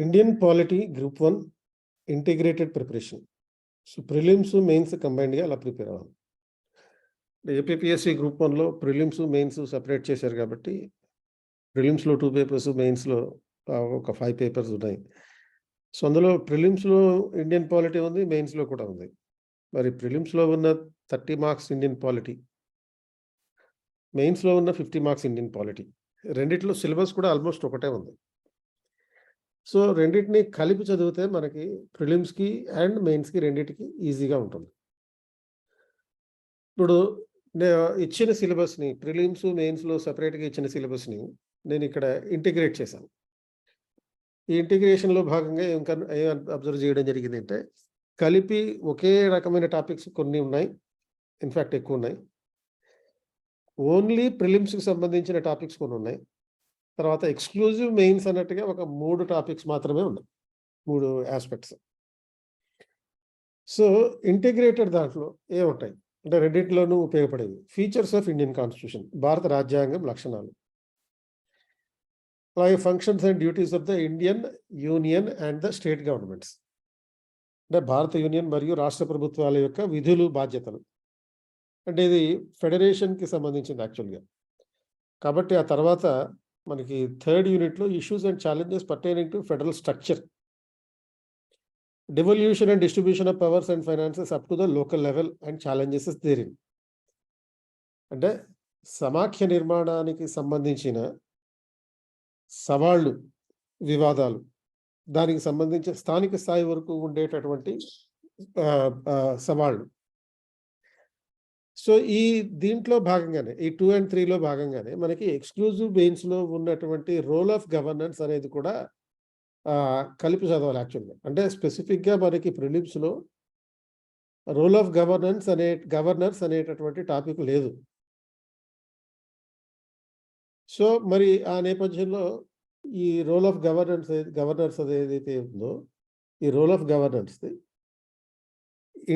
Indian polity group 1 integrated preparation. So prelims mains కంబైన్డ్గా అలా prepare అవ్వాలి. ఏపీపీఎస్సీ గ్రూప్ 1లో ప్రిలిమ్స్ మెయిన్స్ సపరేట్ చేశారు కాబట్టి ప్రిలిమ్స్లో 2 పేపర్స్, మెయిన్స్లో ఒక 5 పేపర్స్ ఉన్నాయి. సో అందులో ప్రిలిమ్స్లో ఇండియన్ పాలిటీ ఉంది, మెయిన్స్లో కూడా ఉంది. మరి ప్రిలిమ్స్లో ఉన్న 30 మార్క్స్ ఇండియన్ పాలిటీ, మెయిన్స్లో ఉన్న 50 మార్క్స్ ఇండియన్ పాలిటీ. రెండిట్లో సిలబస్ కూడా ఆల్మోస్ట్ ఒకటే ఉంది. సో రెండింటిని కలిపి చదివితే మనకి ప్రిలిమ్స్కి అండ్ మెయిన్స్కి రెండింటికి ఈజీగా ఉంటుంది. ఇప్పుడు ఇచ్చిన సిలబస్ని ప్రిలిమ్స్ మెయిన్స్లో సపరేట్గా ఇచ్చిన సిలబస్ని నేను ఇక్కడ ఇంటిగ్రేట్ చేశాను. ఈ ఇంటిగ్రేషన్లో భాగంగా ఏం అబ్జర్వ్ చేయడం జరిగింది అంటే, కలిపి ఒకే రకమైన టాపిక్స్ కొన్ని ఉన్నాయి, ఇన్ఫ్యాక్ట్ ఎక్కువ ఉన్నాయి. ఓన్లీ ప్రిలిమ్స్కి సంబంధించిన టాపిక్స్ కొన్ని ఉన్నాయి. తర్వాత ఎక్స్క్లూజివ్ మెయిన్స్ అన్నట్టుగా ఒక 3 టాపిక్స్ మాత్రమే ఉన్నాయి, 3 ఆస్పెక్ట్స్. సో ఇంటిగ్రేటెడ్ దాంట్లో ఏముంటాయి అంటే రెండింటిలోనూ ఉపయోగపడేవి. ఫీచర్స్ ఆఫ్ ఇండియన్ కాన్స్టిట్యూషన్, భారత రాజ్యాంగం లక్షణాలు. అలాగే functions and duties of the Indian union and the state governments, అంటే భారత యూనియన్ మరియు రాష్ట్ర ప్రభుత్వాల యొక్క విధులు, బాధ్యతలు. అంటే ఇది ఫెడరేషన్కి సంబంధించింది యాక్చువల్గా. కాబట్టి ఆ తర్వాత మనకి 3rd యూనిట్లో issues and challenges pertaining to federal structure, devolution and distribution of powers and finances up to the local level and challenges is therein. అంటే సమాఖ్య నిర్మాణానికి సంబంధించిన సవాళ్ళు, వివాదాలు, దానికి సంబంధించి స్థానిక స్థాయి వరకు ఉండేటటువంటి సవాళ్ళు. సో ఈ దీంట్లో భాగంగానే ఈ 2 and 3లో భాగంగానే మనకి ఎక్స్క్లూజివ్ మెయిన్స్లో ఉన్నటువంటి రోల్ ఆఫ్ గవర్నెన్స్ అనేది కూడా కలిపి చదవాలి యాక్చువల్గా. అంటే స్పెసిఫిక్గా మనకి ప్రిలిమ్స్లో రోల్ ఆఫ్ గవర్నర్స్ అనేటటువంటి టాపిక్ లేదు. సో మరి ఆ నేపథ్యంలో ఈ రోల్ ఆఫ్ గవర్నర్స్ ఏదైతే ఉందో, ఈ రోల్ ఆఫ్ గవర్నర్స్ది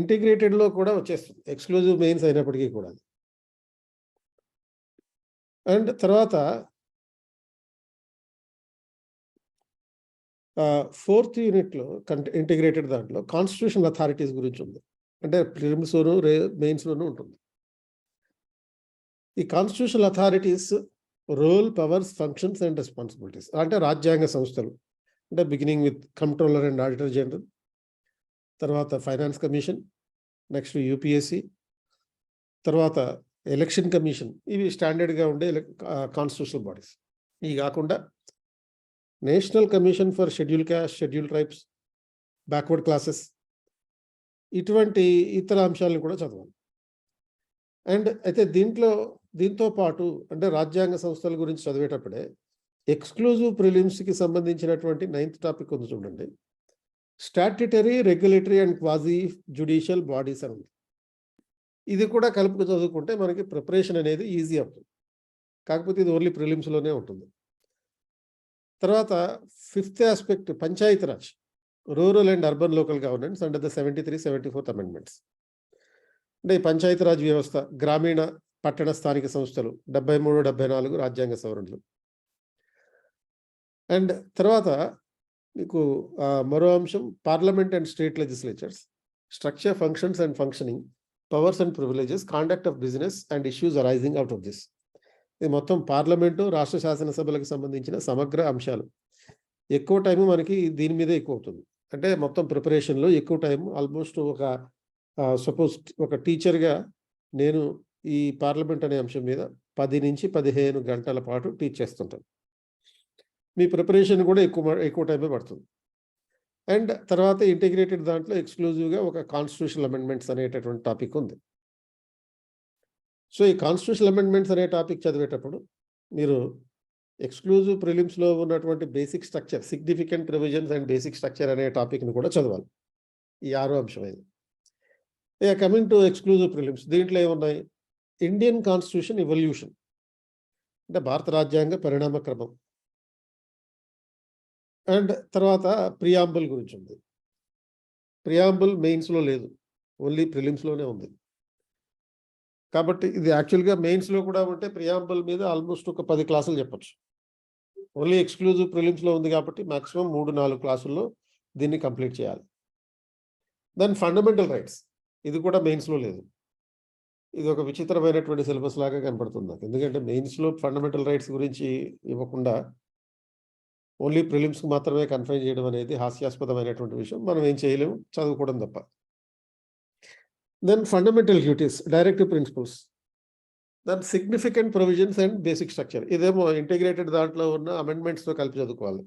ఇంటిగ్రేటెడ్లో కూడా వచ్చేస్తుంది, ఎక్స్క్లూజివ్ మెయిన్స్ అయినప్పటికీ కూడా. అండ్ తర్వాత 4th యూనిట్లో ఇంటిగ్రేటెడ్ దాంట్లో కాన్స్టిట్యూషనల్ అథారిటీస్ గురించి ఉంది. అంటే ప్రిలిమ్స్లోను మెయిన్స్లోనూ ఉంటుంది. ఈ constitutional authorities role, powers, functions and responsibilities, అంటే రాజ్యాంగ సంస్థలు, అంటే beginning with controller and auditor general, తర్వాత ఫైనాన్స్ కమిషన్, నెక్స్ట్ యూపీఎస్సి, తర్వాత ఎలక్షన్ కమిషన్. ఇవి స్టాండర్డ్గా ఉండే కాన్స్టిట్యూషనల్ బాడీస్. ఇవి కాకుండా national commission for schedule caste, schedule tribes, backward classes, ఇటువంటి ఇతర అంశాలను కూడా చదవాలి. అండ్ అయితే దీంతో పాటు అంటే రాజ్యాంగ సంస్థల గురించి చదివేటప్పుడే ఎక్స్క్లూజివ్ ప్రిలిమ్స్కి సంబంధించినటువంటి 9th టాపిక్ ఉంది చూడండి, statutory, regulatory and quasi judicial bodies అని ఉంది. ఇది కూడా కలుపుకు చదువుకుంటే మనకి ప్రిపరేషన్ అనేది ఈజీ అవుతుంది. కాకపోతే ఇది ఓన్లీ ప్రిలిమ్స్లోనే ఉంటుంది. తర్వాత 5th aspect Panchayati Raj, rural and urban local governance under the 73, 74th amendments. అంటే ఈ పంచాయతీరాజ్ వ్యవస్థ, గ్రామీణ పట్టణ స్థానిక సంస్థలు 73, 74 రాజ్యాంగ సవరణలు. అండ్ తర్వాత మీకు మరో అంశం parliament and state legislatures, structure, functions and functioning, powers and privileges, conduct of business and issues arising out of this. ఇది మొత్తం పార్లమెంటు, రాష్ట్ర శాసనసభలకు సంబంధించిన సమగ్ర అంశాలు. ఎక్కువ టైము మనకి దీని మీదే ఎక్కువ అవుతుంది. అంటే మొత్తం ప్రిపరేషన్లో ఎక్కువ టైం, ఆల్మోస్ట్ ఒక సపోజ్ ఒక టీచర్గా నేను ఈ పార్లమెంట్ అనే అంశం మీద 10 నుంచి 15 గంటల పాటు టీచ్ చేస్తుంటాను. మీ ప్రిపరేషన్ కూడా ఎక్కువ టైమే పడుతుంది. అండ్ తర్వాత ఇంటిగ్రేటెడ్ దాంట్లో ఎక్స్క్లూజివ్గా ఒక కాన్స్టిట్యూషనల్ అమెండ్మెంట్స్ అనేటటువంటి టాపిక్ ఉంది. సో ఈ కాన్స్టిట్యూషనల్ అమెండ్మెంట్స్ అనే టాపిక్ చదివేటప్పుడు మీరు ఎక్స్క్లూజివ్ ప్రిలిమ్స్లో ఉన్నటువంటి basic structure, significant provisions and basic structure అనే టాపిక్ని కూడా చదవాలి. ఈ 6వ అంశమైంది. కమింగ్ టు ఎక్స్క్లూజివ్ ప్రిలిమ్స్, దీంట్లో ఏమున్నాయి, ఇండియన్ కాన్స్టిట్యూషన్ ఎవల్యూషన్, అంటే భారత రాజ్యాంగ పరిణామ క్రమం. అండ్ తర్వాత ప్రియాంబుల్ గురించి ఉంది. ప్రియాంబుల్ మెయిన్స్లో లేదు, ఓన్లీ ప్రిలిమ్స్లోనే ఉంది. కాబట్టి ఇది యాక్చువల్గా మెయిన్స్లో కూడా ఉంటే ప్రియాంబుల్ మీద ఆల్మోస్ట్ ఒక 10 క్లాసులు చెప్పచ్చు. ఓన్లీ ఎక్స్క్లూజివ్ ప్రిలిమ్స్లో ఉంది కాబట్టి మాక్సిమం 3-4 క్లాసుల్లో దీన్ని కంప్లీట్ చేయాలి. దెన్ ఫండమెంటల్ రైట్స్, ఇది కూడా మెయిన్స్లో లేదు. ఇది ఒక విచిత్రమైనటువంటి సిలబస్ లాగా కనపడుతుంది నాకు. ఎందుకంటే మెయిన్స్లో ఫండమెంటల్ రైట్స్ గురించి ఇవ్వకుండా ఓన్లీ ప్రిలిమ్స్కి మాత్రమే కన్ఫైన్ చేయడం అనేది హాస్యాస్పదమైనటువంటి విషయం. మనం ఏం చేయలేము, చదువుకోవడం తప్ప. Then fundamental duties, directive principles, then significant provisions and basic structure. ఇదేమో ఇంటిగ్రేటెడ్ దాంట్లో ఉన్న అమెండ్మెంట్స్తో కలిపి చదువుకోవాలి.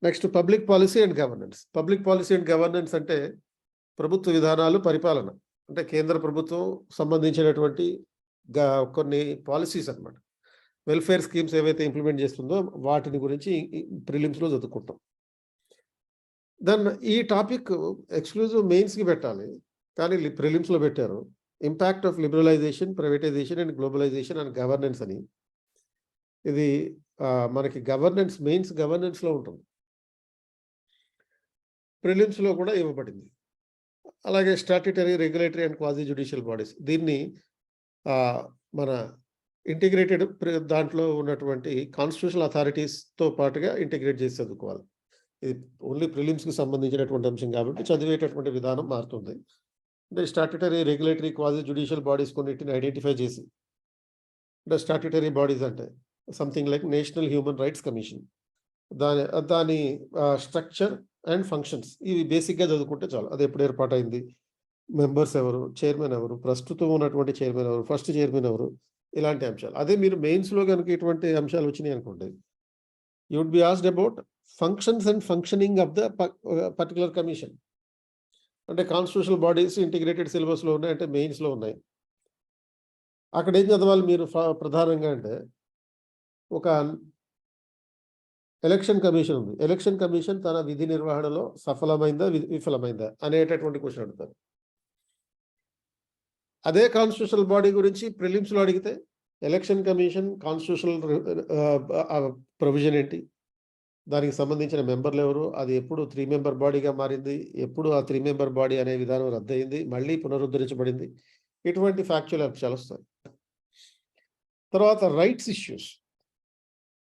Next public policy and governance. Public policy and governance అంటే ప్రభుత్వ విధానాలు, పరిపాలన. అంటే కేంద్ర ప్రభుత్వం సంబంధించినటువంటి కొన్ని పాలసీస్ అన్నమాట. వెల్ఫేర్ స్కీమ్స్ ఏవైతే ఇంప్లిమెంట్ చేస్తుందో వాటిని గురించి ప్రిలిమ్స్లో చదువుకుంటాం. దెన్ ఈ టాపిక్ ఎక్స్క్లూజివ్ మెయిన్స్కి పెట్టాలి, కానీ ప్రిలిమ్స్లో పెట్టారు. Impact of liberalisation, privatisation and globalisation and governance అని. ఇది మనకి గవర్నెన్స్, మెయిన్స్ గవర్నెన్స్లో ఉంటుంది, ప్రిలిమ్స్లో కూడా ఇవ్వబడింది. అలాగే statutory, regulatory and quasi judicial bodies. దీన్ని మన ఇంటిగ్రేటెడ్ దాంట్లో ఉన్నటువంటి కాన్స్టిట్యూషనల్ అథారిటీస్తో పాటుగా ఇంటిగ్రేట్ చేసి చదువుకోవాలి. ఇది ఓన్లీ ప్రిలిమ్స్కి సంబంధించినటువంటి అంశం కాబట్టి చదివేటటువంటి విధానం మారుతుంది. అంటే statutory, regulatory, quasi judicial bodies కొన్నిటిని ఐడెంటిఫై చేసి, అంటే స్టాట్యుటరీ బాడీస్ అంటే something like national human rights commission, దాని స్ట్రక్చర్ అండ్ ఫంక్షన్స్ ఇవి బేసిక్గా చదువుకుంటే చాలు. అది ఎప్పుడు ఏర్పాటైంది, మెంబర్స్ ఎవరు, చైర్మన్ ఎవరు, ప్రస్తుతం ఉన్నటువంటి చైర్మన్ ఎవరు, ఫస్ట్ చైర్మన్ ఎవరు, ఇలాంటి అంశాలు. అదే మీరు మెయిన్స్లో కనుక ఇటువంటి అంశాలు వచ్చినాయి అనుకోండి, you would be asked about functions and functioning of the particular commission. అంటే కాన్స్టిట్యూషనల్ బాడీస్ ఇంటిగ్రేటెడ్ సిలబస్లో ఉన్నాయి, అంటే మెయిన్స్లో ఉన్నాయి. అక్కడ ఏం చదవాలి మీరు ప్రధానంగా అంటే, ఒక ఎలక్షన్ కమిషన్ ఉంది. ఎలక్షన్ కమిషన్ తన విధి నిర్వహణలో సఫలమైందా, విఫలమైందా అనేటటువంటి క్వశ్చన్ అడుగుతారు. అదే కాన్స్టిట్యూషనల్ బాడీ గురించి ప్రిలిమ్స్లో అడిగితే ఎలక్షన్ కమిషన్ కాన్స్టిట్యూషనల్ ప్రొవిజన్ ఏంటి, దానికి సంబంధించిన మెంబర్లు ఎవరు, అది ఎప్పుడు 3 మెంబర్ బాడీగా మారింది, ఎప్పుడు ఆ 3 మెంబర్ బాడీ అనే విధానం రద్దయింది, మళ్ళీ పునరుద్ధరించబడింది, ఇటువంటి ఫ్యాక్చువల్ అంశాలు వస్తాయి. తర్వాత రైట్స్ ఇష్యూస్.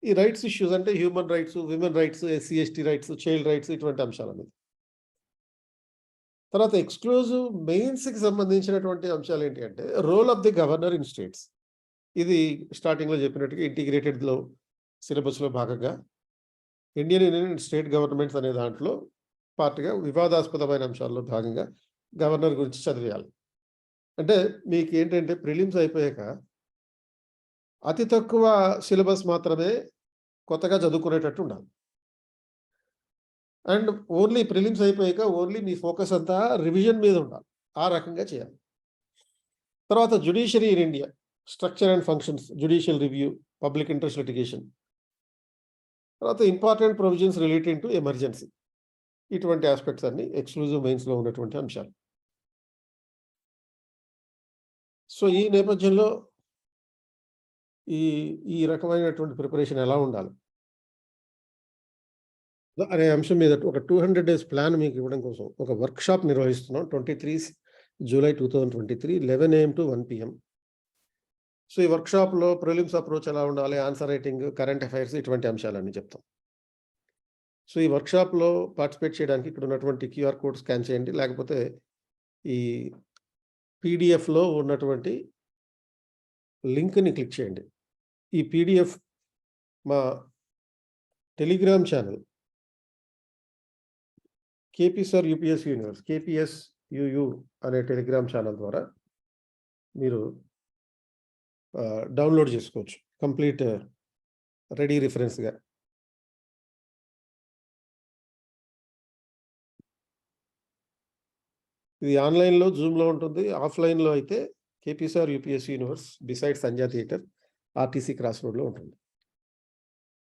ఈ రైట్స్ ఇష్యూస్ అంటే human rights, women rights, SC ST rights, child rights, ఇటువంటి అంశాలు అనేది. తర్వాత ఎక్స్క్లూజివ్ మెయిన్స్కి సంబంధించినటువంటి అంశాలు ఏంటి అంటే role of the governor in states. ఇది స్టార్టింగ్లో చెప్పినట్టుగా ఇంటిగ్రేటెడ్లో సిలబస్లో భాగంగా ఇండియన్ యూనియన్ స్టేట్ గవర్నమెంట్స్ అనే దాంట్లో పార్ట్గా వివాదాస్పదమైన అంశాల్లో భాగంగా గవర్నర్ గురించి చదివేయాలి. అంటే మీకు ఏంటంటే ప్రిలిమ్స్ అయిపోయాక అతి తక్కువ సిలబస్ మాత్రమే కొత్తగా చదువుకునేటట్టు ఉండాలి. అండ్ ఓన్లీ ప్రిలిమ్స్ అయిపోయాక ఓన్లీ మీ ఫోకస్ అంతా రివిజన్ మీద ఉండాలి, ఆ రకంగా చేయాలి. తర్వాత judiciary in India, structure and functions, judicial review, public interest litigation, తర్వాత important provisions relating to emergency, ఇటువంటి ఆస్పెక్ట్స్ అన్ని ఎక్స్క్లూజివ్ మెయిన్స్లో ఉన్నటువంటి అంశాలు. సో ఈ నేపథ్యంలో ఈ రకమైనటువంటి ప్రిపరేషన్ ఎలా ఉండాలి అనే అంశం మీద ఒక 200 days ప్లాన్ మీకు ఇవ్వడం కోసం ఒక వర్క్షాప్ నిర్వహిస్తున్నాం. 23 July 2023 11 AM to 1 PM. So ఈ వర్క్షాప్లో ప్రిలిమ్స్ అప్రోచ్ ఎలా ఉండాలి, ఆన్సర్ రైటింగ్, కరెంట్ అఫైర్స్, ఇటువంటి అంశాలన్నీ చెప్తాం. సో ఈ వర్క్షాప్లో పార్టిసిపేట్ చేయడానికి ఇక్కడ ఉన్నటువంటి QR కోడ్ స్కాన్ చేయండి, లేకపోతే ఈ పీడిఎఫ్లో ఉన్నటువంటి లింక్ని క్లిక్ చేయండి. ఈ పీడిఎఫ్ మా Telegram channel Sir UPSC Universe, KPSUU అనే టెలిగ్రామ్ ఛానల్ ద్వారా మీరు డౌన్లోడ్ చేసుకోవచ్చు కంప్లీట్ రెడీ రిఫరెన్స్గా. ఇది ఆన్లైన్లో జూమ్లో ఉంటుంది, ఆఫ్లైన్లో అయితే Sir UPSC Universe బిసైడ్ సంధ్యా థియేటర్, RTC క్రాస్ రోడ్లో ఉంటుంది.